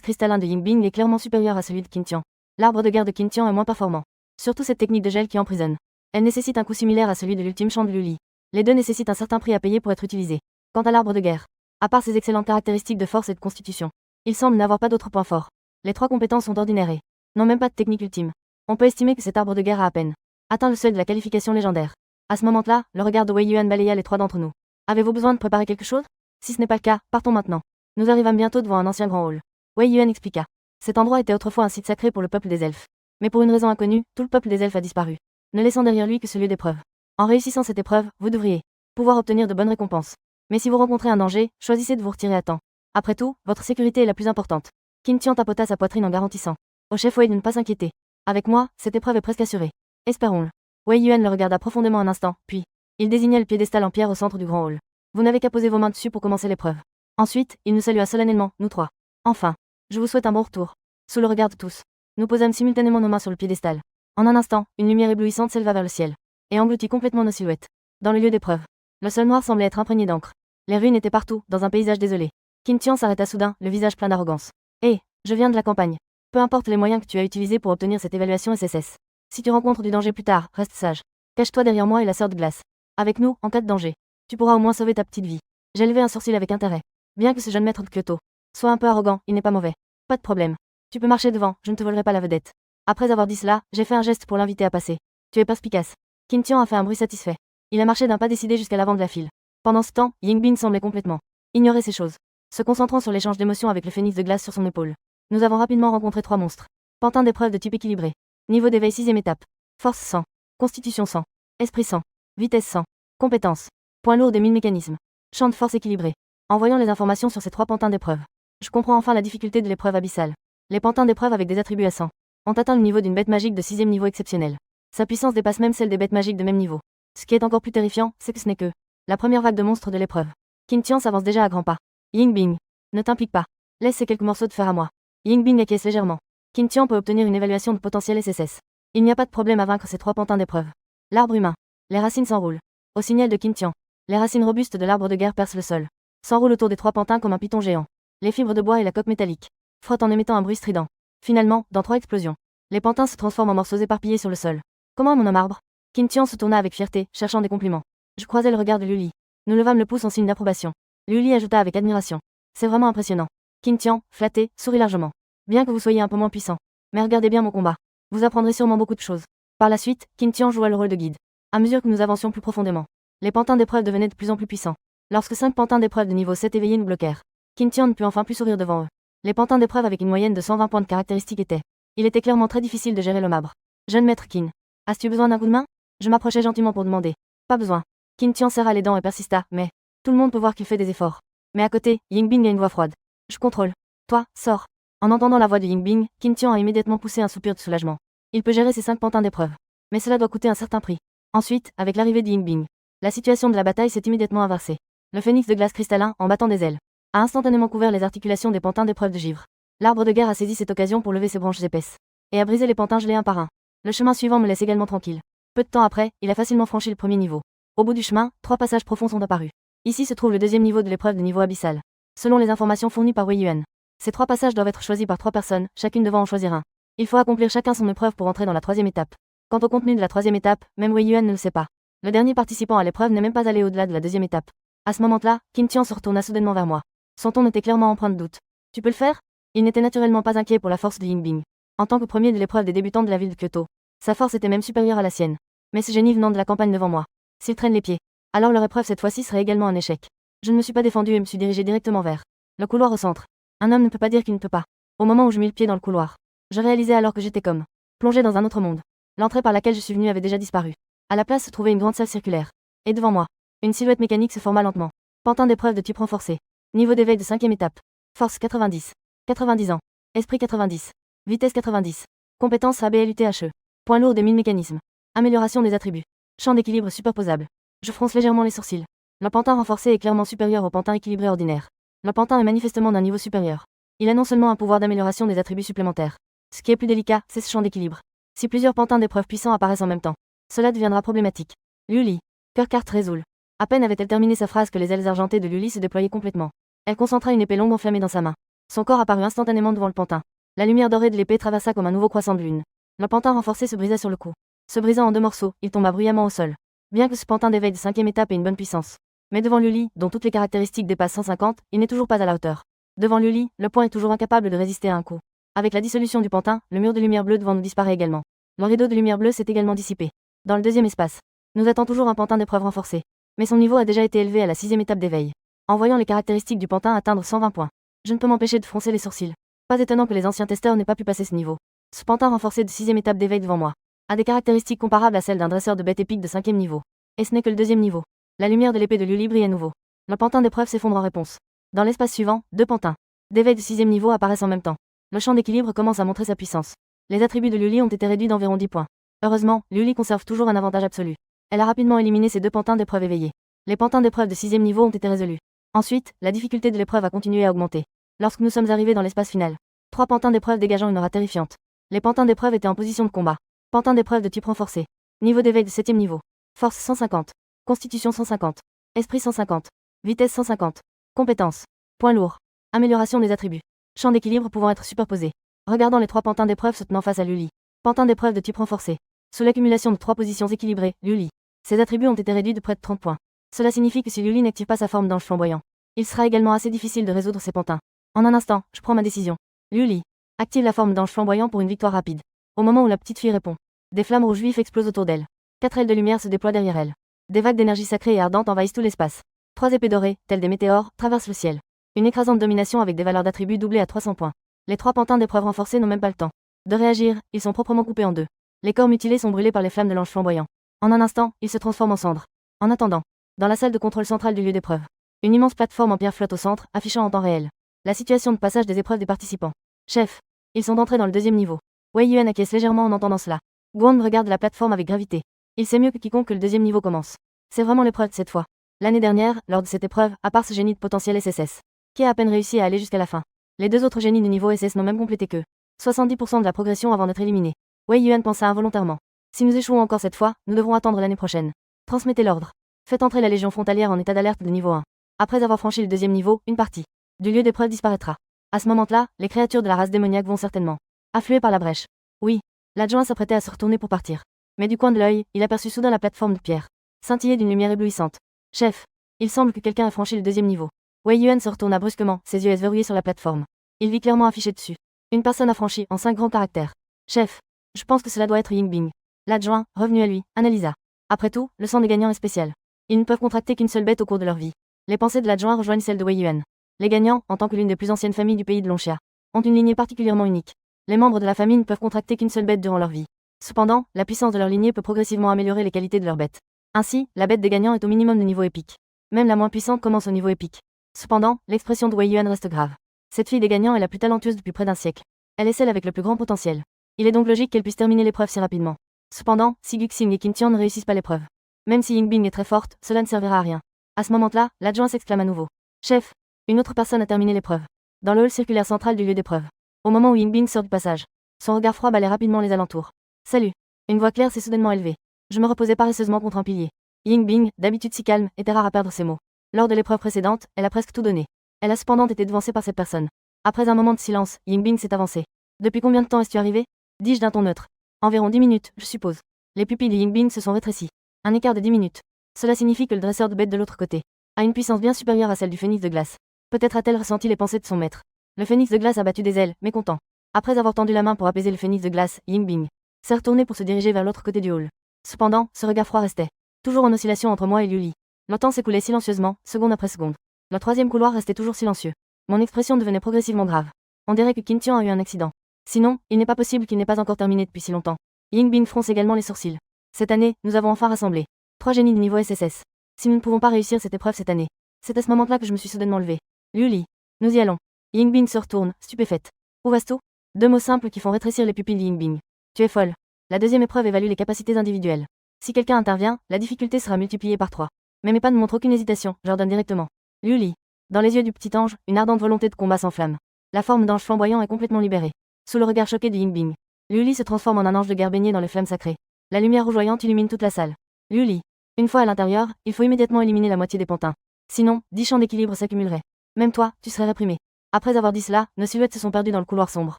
S1: cristallin de Ying Bing est clairement supérieur à celui de Qin Tian. L'arbre de guerre de Qin Tian est moins performant. Surtout cette technique de gel qui emprisonne. Elle nécessite un coût similaire à celui de l'ultime champ de Liu Li. Les 2 nécessitent un certain prix à payer pour être utilisés. Quant à l'arbre de guerre, à part ses excellentes caractéristiques de force et de constitution, il semble n'avoir pas d'autres points forts. Les 3 compétences sont ordinaires et n'ont même pas de technique ultime. On peut estimer que cet arbre de guerre a à peine atteint le seuil de la qualification légendaire. À ce moment-là, le regard de Wei Yuan balaya les 3 d'entre nous. Avez-vous besoin de préparer quelque chose? Si ce n'est pas le cas, partons maintenant. Nous arrivâmes bientôt devant un ancien grand hall. Wei Yuan expliqua. Cet endroit était autrefois un site sacré pour le peuple des elfes. Mais pour une raison inconnue, tout le peuple des elfes a disparu, ne laissant derrière lui que ce lieu d'épreuve. En réussissant cette épreuve, vous devriez pouvoir obtenir de bonnes récompenses. Mais si vous rencontrez un danger, choisissez de vous retirer à temps. Après tout, votre sécurité est la plus importante. Qin Tian tapota sa poitrine en garantissant au chef Wei de ne pas s'inquiéter. Avec moi, cette épreuve est presque assurée. Espérons-le. Wei Yuan le regarda profondément un instant, puis il désigna le piédestal en pierre au centre du grand hall. Vous n'avez qu'à poser vos mains dessus pour commencer l'épreuve. Ensuite, il nous salua solennellement, nous 3. Enfin, je vous souhaite un bon retour. Sous le regard de tous, nous posâmes simultanément nos mains sur le piédestal. En un instant, une lumière éblouissante s'éleva vers le ciel et engloutit complètement nos silhouettes. Dans le lieu d'épreuve, le sol noir semblait être imprégné d'encre. Les ruines étaient partout, dans un paysage désolé. Qin Tian s'arrêta soudain, le visage plein d'arrogance. Hé, je viens de la campagne. Peu importe les moyens que tu as utilisés pour obtenir cette évaluation SSS. Si tu rencontres du danger plus tard, reste sage. Cache-toi derrière moi et la sœur de glace. Avec nous, en cas de danger, tu pourras au moins sauver ta petite vie. J'ai levé un sourcil avec intérêt. Bien que ce jeune maître de Kyoto soit un peu arrogant, il n'est pas mauvais. Pas de problème. Tu peux marcher devant, je ne te volerai pas la vedette. Après avoir dit cela, j'ai fait un geste pour l'inviter à passer. Tu es perspicace. Qin Tian a fait un bruit satisfait. Il a marché d'un pas décidé jusqu'à l'avant de la file. Pendant ce temps, Ying Bing semblait complètement ignorer ces choses, se concentrant sur l'échange d'émotions avec le phénix de glace sur son épaule. Nous avons rapidement rencontré 3 monstres. Pantin d'épreuve de type équilibré. Niveau d'éveil 6ème étape. Force 100. Constitution 100. Esprit 100. Vitesse 100. Compétences. Poids lourd des 1000 mécanismes. Champ de force équilibré. En voyant les informations sur ces 3 pantins d'épreuve, je comprends enfin la difficulté de l'épreuve abyssale. Les pantins d'épreuve avec des attributs à 100 ont atteint le niveau d'une bête magique de 6ème niveau exceptionnel. Sa puissance dépasse même celle des bêtes magiques de même niveau. Ce qui est encore plus terrifiant, c'est que ce n'est que la première vague de monstres de l'épreuve. Qin Tian s'avance déjà à grands pas. Yingbing, ne t'implique pas. Laisse ces quelques morceaux de fer à moi. Yingbing acquiesce légèrement. Qin Tian peut obtenir une évaluation de potentiel SSS. Il n'y a pas de problème à vaincre ces 3 pantins d'épreuve. L'arbre humain. Les racines s'enroulent. Au signal de Qin Tian, les racines robustes de l'arbre de guerre percent le sol. S'enroulent autour des 3 pantins comme un python géant. Les fibres de bois et la coque métallique frottent en émettant un bruit strident. Finalement, dans 3 explosions, les pantins se transforment en morceaux éparpillés sur le sol. Comment mon homme arbre? Qin Tian se tourna avec fierté, cherchant des compliments. Je croisai le regard de Luli. Nous levâmes le pouce en signe d'approbation. Luli ajouta avec admiration. C'est vraiment impressionnant. Qin Tian, flatté, sourit largement. Bien que vous soyez un peu moins puissant. Mais regardez bien mon combat. Vous apprendrez sûrement beaucoup de choses. Par la suite, Qin Tian joua le rôle de guide. À mesure que nous avancions plus profondément, les pantins d'épreuve devenaient de plus en plus puissants. Lorsque 5 pantins d'épreuve de niveau 7 éveillés nous bloquèrent, Qin Tian ne put enfin plus sourire devant eux. Les pantins d'épreuve avec une moyenne de 120 points de caractéristiques étaient. Il était clairement très difficile de gérer le marbre. Jeune maître Qin, as-tu besoin d'un coup de main? Je m'approchai gentiment pour demander. Pas besoin. Qin Tian serra les dents et persista, mais tout le monde peut voir qu'il fait des efforts. Mais à côté, Yingbing a une voix froide. Je contrôle. Toi, sors. En entendant la voix de Yingbing, Qin Tian a immédiatement poussé un soupir de soulagement. Il peut gérer ces 5 pantins d'épreuve. Mais cela doit coûter un certain prix. Ensuite, avec l'arrivée de Yingbing, la situation de la bataille s'est immédiatement inversée. Le phénix de glace cristallin, en battant des ailes, a instantanément couvert les articulations des pantins d'épreuve de givre. L'arbre de guerre a saisi cette occasion pour lever ses branches épaisses et a brisé les pantins gelés un par un. Le chemin suivant me laisse également tranquille. Peu de temps après, il a facilement franchi le premier niveau. Au bout du chemin, 3 passages profonds sont apparus. Ici se trouve le deuxième niveau de l'épreuve de niveau abyssal. Selon les informations fournies par Wei Yuan, ces 3 passages doivent être choisis par 3 personnes, chacune devant en choisir un. Il faut accomplir chacun son épreuve pour entrer dans la 3e étape. Quant au contenu de la 3e étape, même Wei Yuan ne le sait pas. Le dernier participant à l'épreuve n'est même pas allé au-delà de la 2e étape. À ce moment-là, Qin Tian se retourna soudainement vers moi. Son ton était clairement empreint de doute. Tu peux le faire? Il n'était naturellement pas inquiet pour la force de Yingbing. En tant que premier de l'épreuve des débutants de la ville de Kyoto, sa force était même supérieure à la sienne. Mais ce génie venant de la campagne devant moi, s'il traîne les pieds, alors leur épreuve cette fois-ci serait également un échec. Je ne me suis pas défendu et me suis dirigé directement vers le couloir au centre. Un homme ne peut pas dire qu'il ne peut pas. Au moment où je mis le pied dans le couloir, je réalisais alors que j'étais comme plongé dans un autre monde. L'entrée par laquelle je suis venu avait déjà disparu. À la place se trouvait une grande salle circulaire. Et devant moi, une silhouette mécanique se forma lentement. Pantin d'épreuve de type renforcé. Niveau d'éveil de 5e étape. Force 90. 90 ans. Esprit 90. Vitesse 90. Compétence ABLUTHE. Point lourd des 1000 mécanismes. Amélioration des attributs. Champ d'équilibre superposable. Je fronce légèrement les sourcils. Le pantin renforcé est clairement supérieur au pantin équilibré ordinaire. Le pantin est manifestement d'un niveau supérieur. Il a non seulement un pouvoir d'amélioration des attributs supplémentaires. Ce qui est plus délicat, c'est ce champ d'équilibre. Si plusieurs pantins d'épreuve puissants apparaissent en même temps, cela deviendra problématique. Luli. Cœur résoule. À peine avait-elle terminé sa phrase que les ailes argentées de Luli se déployaient complètement. Elle concentra une épée longue enflammée dans sa main. Son corps apparut instantanément devant le pantin. La lumière dorée de l'épée traversa comme un nouveau croissant de lune. Le pantin renforcé se brisa sur le coup. Se brisant en 2 morceaux, il tomba bruyamment au sol. Bien que ce pantin d'éveil de 5e étape ait une bonne puissance. Mais devant Luli, dont toutes les caractéristiques dépassent 150, il n'est toujours pas à la hauteur. Devant Luli, le point est toujours incapable de résister à un coup. Avec la dissolution du pantin, le mur de lumière bleue devant nous disparaît également. Le rideau de lumière bleue s'est également dissipé. Dans le 2e espace, nous attend toujours un pantin d'épreuve renforcé. Mais son niveau a déjà été élevé à la 6e étape d'éveil. En voyant les caractéristiques du pantin atteindre 120 points, je ne peux m'empêcher de froncer les sourcils. Pas étonnant que les anciens testeurs n'aient pas pu passer ce niveau. Ce pantin renforcé de 6e étape d'éveil devant moi a des caractéristiques comparables à celles d'un dresseur de bête épique de 5e niveau. Et ce n'est que le 2e niveau. La lumière de l'épée de Luli brille à nouveau. Le pantin d'épreuve s'effondre en réponse. Dans l'espace suivant, 2 pantins d'éveil de 6e niveau apparaissent en même temps. Le champ d'équilibre commence à montrer sa puissance. Les attributs de Luli ont été réduits d'environ 10 points. Heureusement, Luli conserve toujours un avantage absolu. Elle a rapidement éliminé ces 2 pantins d'épreuve éveillés. Les pantins d'épreuve de 6e niveau ont été résolus. Ensuite, la difficulté de l'épreuve a continué à augmenter. Lorsque nous sommes arrivés dans l'espace final, 3 pantins d'épreuve dégageant une aura terrifiante. Les pantins d'épreuve étaient en position de combat. Pantin d'épreuve de type renforcé. Niveau d'éveil de 7e niveau. Force 150. Constitution 150. Esprit 150. Vitesse 150. Compétences. Point lourd. Amélioration des attributs. Champ d'équilibre pouvant être superposé. Regardant les 3 pantins d'épreuve se tenant face à Luli. Pantin d'épreuve de type renforcé. Sous l'accumulation de 3 positions équilibrées, Luli. Ses attributs ont été réduits de près de 30 points. Cela signifie que si Luli n'active pas sa forme d'ange flamboyant, il sera également assez difficile de résoudre ces pantins. En un instant, je prends ma décision. Luli. Active la forme d'ange flamboyant pour une victoire rapide. Au moment où la petite fille répond, des flammes rouges vifs explosent autour d'elle. 4 ailes de lumière se déploient derrière elle. Des vagues d'énergie sacrée et ardente envahissent tout l'espace. 3 épées dorées, telles des météores, traversent le ciel. Une écrasante domination avec des valeurs d'attributs doublées à 300 points. Les 3 pantins d'épreuve renforcés n'ont même pas le temps de réagir, ils sont proprement coupés en 2. Les corps mutilés sont brûlés par les flammes de l'ange flamboyant. En un instant, ils se transforment en cendres. En attendant, dans la salle de contrôle centrale du lieu d'épreuve, une immense plateforme en pierre flotte au centre, affichant en temps réel la situation de passage des épreuves des participants. Chef, ils sont entrés dans le 2e niveau. Wei Yuan acquiesce légèrement en entendant cela. Guan regarde la plateforme avec gravité. Il sait mieux que quiconque que le deuxième niveau commence. C'est vraiment l'épreuve de cette fois. L'année dernière, lors de cette épreuve, à part ce génie de potentiel SSS, qui a à peine réussi à aller jusqu'à la fin, les deux autres génies de niveau SS n'ont même complété que 70% de la progression avant d'être éliminés. Wei Yuan pensa involontairement. Si nous échouons encore cette fois, nous devrons attendre l'année prochaine. Transmettez l'ordre. Faites entrer la légion frontalière en état d'alerte de niveau 1. Après avoir franchi le deuxième niveau, une partie du lieu d'épreuve disparaîtra. À ce moment-là, les créatures de la race démoniaque vont certainement affluer par la brèche. Oui, l'adjoint s'apprêtait à se retourner pour partir. Mais du coin de l'œil, il aperçut soudain la plateforme de pierre, scintiller d'une lumière éblouissante. Chef, il semble que quelqu'un a franchi le deuxième niveau. Wei Yuan se retourna brusquement, ses yeux verrouillés sur la plateforme. Il vit clairement affiché dessus. Une personne a franchi, en 5 grands caractères. Chef, je pense que cela doit être Yingbing. L'adjoint, revenu à lui, analysa. Après tout, le sang des gagnants est spécial. Ils ne peuvent contracter qu'une seule bête au cours de leur vie. Les pensées de l'adjoint rejoignent celles de Wei Yuan. Les gagnants, en tant que l'une des plus anciennes familles du pays de Longxia, ont une lignée particulièrement unique. Les membres de la famille ne peuvent contracter qu'une seule bête durant leur vie. Cependant, la puissance de leur lignée peut progressivement améliorer les qualités de leur bête. Ainsi, la bête des gagnants est au minimum de niveau épique. Même la moins puissante commence au niveau épique. Cependant, l'expression de Wei Yuan reste grave. Cette fille des gagnants est la plus talentueuse depuis près d'un siècle. Elle est celle avec le plus grand potentiel. Il est donc logique qu'elle puisse terminer l'épreuve si rapidement. Cependant, si Guxing et Qin Tian ne réussissent pas l'épreuve, même si Yingbing est très forte, cela ne servira à rien. À ce moment-là, l'adjoint s'exclame à nouveau. Chef, une autre personne a terminé l'épreuve. Dans le hall circulaire central du lieu d'épreuve. Au moment où Yingbing sort du passage, son regard froid balait rapidement les alentours. Salut. Une voix claire s'est soudainement élevée. Je me reposais paresseusement contre un pilier. Yingbing, d'habitude si calme, était rare à perdre ses mots. Lors de l'épreuve précédente, elle a presque tout donné. Elle a cependant été devancée par cette personne. Après un moment de silence, Yingbing s'est avancé. Depuis combien de temps es-tu arrivé? Dis-je d'un ton neutre. Environ 10 minutes, je suppose. Les pupilles de Yingbing se sont rétrécies. Un écart de 10 minutes. Cela signifie que le dresseur de bêtes de l'autre côté a une puissance bien supérieure à celle du phénix de glace. Peut-être a-t-elle ressenti les pensées de son maître. Le phénix de glace a battu des ailes, mécontent. Après avoir tendu la main pour apaiser le phénix de glace, Yingbing s'est retourné pour se diriger vers l'autre côté du hall. Cependant, ce regard froid restait toujours en oscillation entre moi et Liu Li. Le temps s'écoulait silencieusement, seconde après seconde. Le troisième couloir restait toujours silencieux. Mon expression devenait progressivement grave. On dirait que Qin Tian a eu un accident. Sinon, il n'est pas possible qu'il n'ait pas encore terminé depuis si longtemps. Yingbing fronce également les sourcils. Cette année, nous avons enfin rassemblé 3 génies de niveau SSS. Si nous ne pouvons pas réussir cette épreuve cette année, c'est à ce moment-là que je me suis soudainement levé. Liu Li, nous y allons. Yingbing se retourne, stupéfaite. Où vas-tu? 2 mots simples qui font rétrécir les pupilles de Yingbing. Tu es folle. La deuxième épreuve évalue les capacités individuelles. Si quelqu'un intervient, la difficulté sera multipliée par 3. Mais mes pas ne montrent aucune hésitation, j'ordonne directement. Liu Li. Dans les yeux du petit ange, une ardente volonté de combat s'enflamme. La forme d'ange flamboyant est complètement libérée. Sous le regard choqué de Yingbing, Liu Li se transforme en un ange de guerre baigné dans les flammes sacrées. La lumière rougeoyante illumine toute la salle. Liu Li. Une fois à l'intérieur, il faut immédiatement éliminer la moitié des pantins. Sinon, 10 champs d'équilibre s'accumuleraient. Même toi, tu serais réprimé. Après avoir dit cela, nos silhouettes se sont perdues dans le couloir sombre.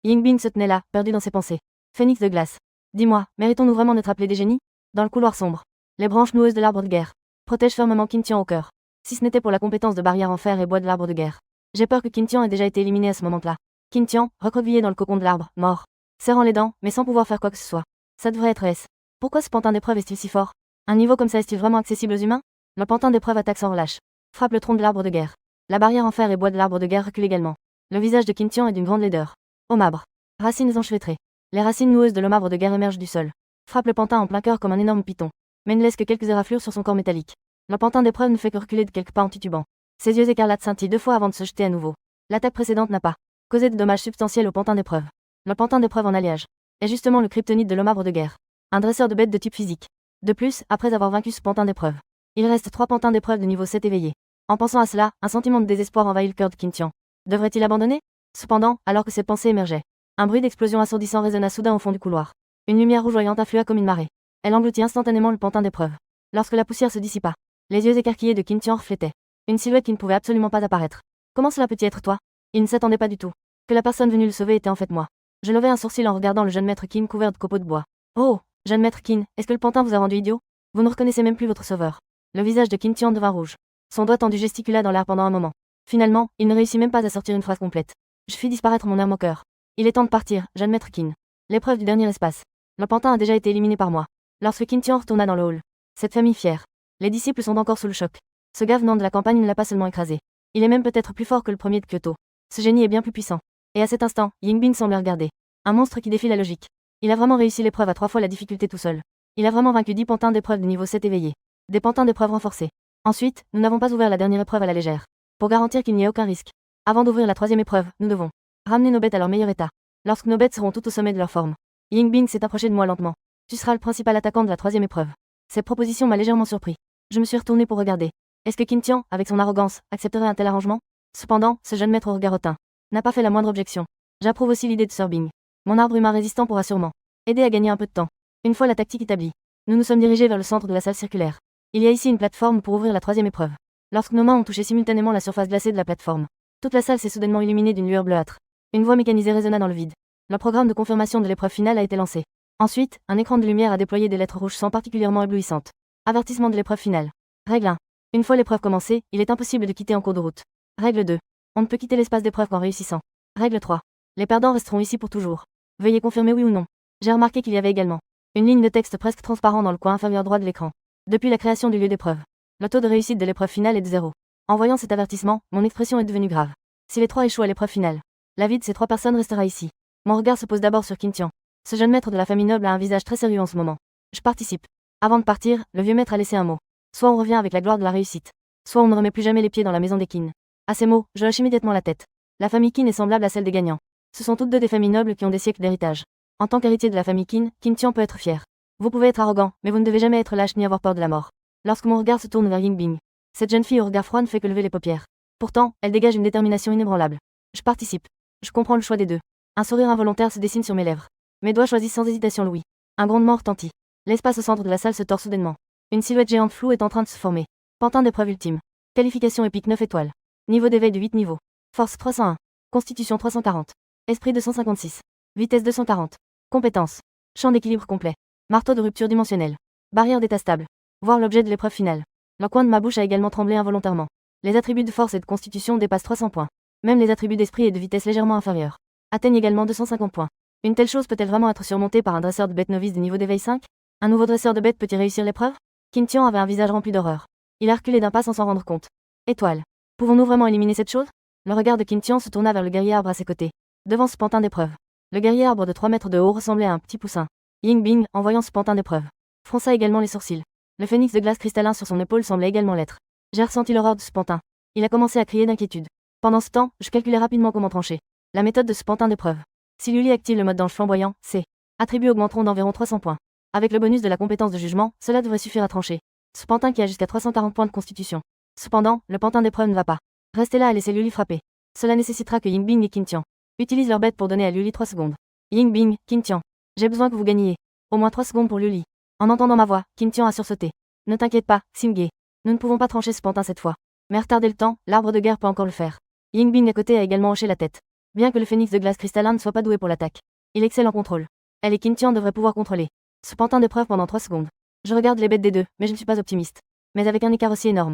S1: Yingbing se tenait là, perdu dans ses pensées. Phénix de glace. Dis-moi, méritons-nous vraiment d'être appelés des génies? Dans le couloir sombre. Les branches noueuses de l'arbre de guerre protègent fermement Qin Tian au cœur. Si ce n'était pour la compétence de barrière en fer et bois de l'arbre de guerre. J'ai peur que Qin Tian ait déjà été éliminé à ce moment-là. Qin Tian, recroquevillé dans le cocon de l'arbre, mort. Serrant les dents, mais sans pouvoir faire quoi que ce soit. Ça devrait être S. Pourquoi ce pantin d'épreuve est-il si fort? Un niveau comme ça est-il vraiment accessible aux humains? Le pantin d'épreuve attaque sans relâche. Frappe le tronc de l'arbre de guerre. La barrière en fer et bois de l'arbre de guerre recule également. Le visage de Qin Tian est d'une grande laideur. Homabre. Racines enchevêtrées. Les racines noueuses de l'homabre de guerre émergent du sol. Frappe le pantin en plein cœur comme un énorme python. Mais ne laisse que quelques éraflures sur son corps métallique. Le pantin d'épreuve ne fait que reculer de quelques pas en titubant. Ses yeux écarlates scintillent 2 fois avant de se jeter à nouveau. L'attaque précédente n'a pas causé de dommages substantiels au pantin d'épreuve. Le pantin d'épreuve en alliage est justement le kryptonite de l'homabre de guerre. Un dresseur de bêtes de type physique. De plus, après avoir vaincu ce pantin d'épreuve, il reste 3 pantins d'épreuve de niveau 7 éveillés. En pensant à cela, un sentiment de désespoir envahit le cœur de Qin Tian. Devrait-il abandonner? Cependant, alors que cette pensée émergeait, un bruit d'explosion assourdissant résonna soudain au fond du couloir. Une lumière rougeoyante afflua comme une marée. Elle engloutit instantanément le pantin d'épreuve. Lorsque la poussière se dissipa, les yeux écarquillés de Qin Tian reflétaient une silhouette qui ne pouvait absolument pas apparaître. Comment cela peut-y être toi? Il ne s'attendait pas du tout. Que la personne venue le sauver était en fait moi. Je levai un sourcil en regardant le jeune maître Qin couvert de copeaux de bois. Oh, jeune maître Qin, est-ce que le pantin vous a rendu idiot? Vous ne reconnaissez même plus votre sauveur. Le visage de Qin Tian devint rouge. Son doigt tendu gesticula dans l'air pendant un moment. Finalement, il ne réussit même pas à sortir une phrase complète. Je fis disparaître mon air moqueur. Il est temps de partir, jeune maître Qin. L'épreuve du dernier espace. Le pantin a déjà été éliminé par moi. Lorsque Qin Tian retourna dans le hall. Cette famille fière. Les disciples sont encore sous le choc. Ce gars venant de la campagne ne l'a pas seulement écrasé. Il est même peut-être plus fort que le premier de Kyoto. Ce génie est bien plus puissant. Et à cet instant, Yingbing semblait regarder. Un monstre qui défie la logique. Il a vraiment réussi l'épreuve à 3 fois la difficulté tout seul. Il a vraiment vaincu 10 pantins d'épreuve de niveau 7 éveillés. Des pantins d'épreuve renforcés. Ensuite, nous n'avons pas ouvert la dernière épreuve à la légère. Pour garantir qu'il n'y ait aucun risque. Avant d'ouvrir la 3e épreuve, nous devons ramener nos bêtes à leur meilleur état. Lorsque nos bêtes seront tout au sommet de leur forme. Yingbing s'est approché de moi lentement. Tu seras le principal attaquant de la troisième épreuve. Cette proposition m'a légèrement surpris. Je me suis retourné pour regarder. Est-ce que Qin Tian, avec son arrogance, accepterait un tel arrangement? Cependant, ce jeune maître au regard hautain n'a pas fait la moindre objection. J'approuve aussi l'idée de Sir Bing. Mon arbre humain résistant pourra sûrement aider à gagner un peu de temps. Une fois la tactique établie, nous nous sommes dirigés vers le centre de la salle circulaire. Il y a ici une plateforme pour ouvrir la troisième épreuve. Lorsque nos mains ont touché simultanément la surface glacée de la plateforme, toute la salle s'est soudainement illuminée d'une lueur bleuâtre. Une voix mécanisée résonna dans le vide. Le programme de confirmation de l'épreuve finale a été lancé. Ensuite, un écran de lumière a déployé des lettres rouges sans particulièrement éblouissantes. Avertissement de l'épreuve finale. Règle 1. Une fois l'épreuve commencée, il est impossible de quitter en cours de route. Règle 2. On ne peut quitter l'espace d'épreuve qu'en réussissant. Règle 3. Les perdants resteront ici pour toujours. Veuillez confirmer oui ou non. J'ai remarqué qu'il y avait également une ligne de texte presque transparent dans le coin inférieur droit de l'écran. Depuis la création du lieu d'épreuve, le taux de réussite de l'épreuve finale est de 0. En voyant cet avertissement, mon expression est devenue grave. Si les 3 échouent à l'épreuve finale, la vie de ces 3 personnes restera ici. Mon regard se pose d'abord sur Qin Tian. Ce jeune maître de la famille noble a un visage très sérieux en ce moment. Je participe. Avant de partir, le vieux maître a laissé un mot. Soit on revient avec la gloire de la réussite, soit on ne remet plus jamais les pieds dans la maison des Qin. À ces mots, je hoche immédiatement la tête. La famille Qin est semblable à celle des gagnants. Ce sont toutes deux des familles nobles qui ont des siècles d'héritage. En tant qu'héritier de la famille Qin, Qin Tian peut être fier. Vous pouvez être arrogant, mais vous ne devez jamais être lâche ni avoir peur de la mort. Lorsque mon regard se tourne vers Yingbing, cette jeune fille au regard froid ne fait que lever les paupières. Pourtant, elle dégage une détermination inébranlable. Je participe. Je comprends le choix des deux. Un sourire involontaire se dessine sur mes lèvres. Mes doigts choisissent sans hésitation Louis. Un grondement retentit. L'espace au centre de la salle se tord soudainement. Une silhouette géante floue est en train de se former. Pantin d'épreuve ultime. Qualification épique 9 étoiles. Niveau d'éveil de 8 niveaux. Force 301. Constitution 340. Esprit 256. Vitesse 240. Compétences. Champ d'équilibre complet. Marteau de rupture dimensionnelle. Barrière d'état stable. Voir l'objet de l'épreuve finale. Le coin de ma bouche a également tremblé involontairement. Les attributs de force et de constitution dépassent 300 points. Même les attributs d'esprit et de vitesse légèrement inférieurs atteignent également 250 points. Une telle chose peut-elle vraiment être surmontée par un dresseur de bêtes novice de niveau d'éveil 5? Un nouveau dresseur de bêtes peut-il réussir l'épreuve? Qin Tian avait un visage rempli d'horreur. Il a reculé d'un pas sans s'en rendre compte. Étoile. Pouvons-nous vraiment éliminer cette chose? Le regard de Qin Tian se tourna vers le guerrier arbre à ses côtés. Devant ce pantin d'épreuve. Le guerrier arbre de 3 mètres de haut ressemblait à un petit poussin. Yingbing, en voyant ce pantin d'épreuve, fronça également les sourcils. Le phénix de glace cristallin sur son épaule semblait également l'être. J'ai ressenti l'horreur de ce pantin. Il a commencé à crier d'inquiétude. Pendant ce temps, je calculais rapidement comment trancher. La méthode de ce pantin d'épreuve. Si Lully active le mode d'ange flamboyant, ses attributs augmenteront d'environ 300 points. Avec le bonus de la compétence de jugement, cela devrait suffire à trancher. Ce pantin qui a jusqu'à 340 points de constitution. Cependant, le pantin d'épreuve ne va pas rester là à laisser Lully frapper. Cela nécessitera que Yingbing et Qin Tian utilisent leur bête pour donner à Lully 3 secondes. Yingbing, Qin Tian. J'ai besoin que vous gagniez. Au moins 3 secondes pour Lully. En entendant ma voix, Qin Tian a sursauté. Ne t'inquiète pas, Simge. Nous ne pouvons pas trancher ce pantin cette fois. Mais retarder le temps, l'arbre de guerre peut encore le faire. Yingbing à côté a également hoché la tête. Bien que le phénix de glace cristallin ne soit pas doué pour l'attaque, il excelle en contrôle. Elle et Qin Tian devraient pouvoir contrôler ce pantin d'épreuve pendant 3 secondes. Je regarde les bêtes des deux, mais je ne suis pas optimiste. Mais avec un écart aussi énorme,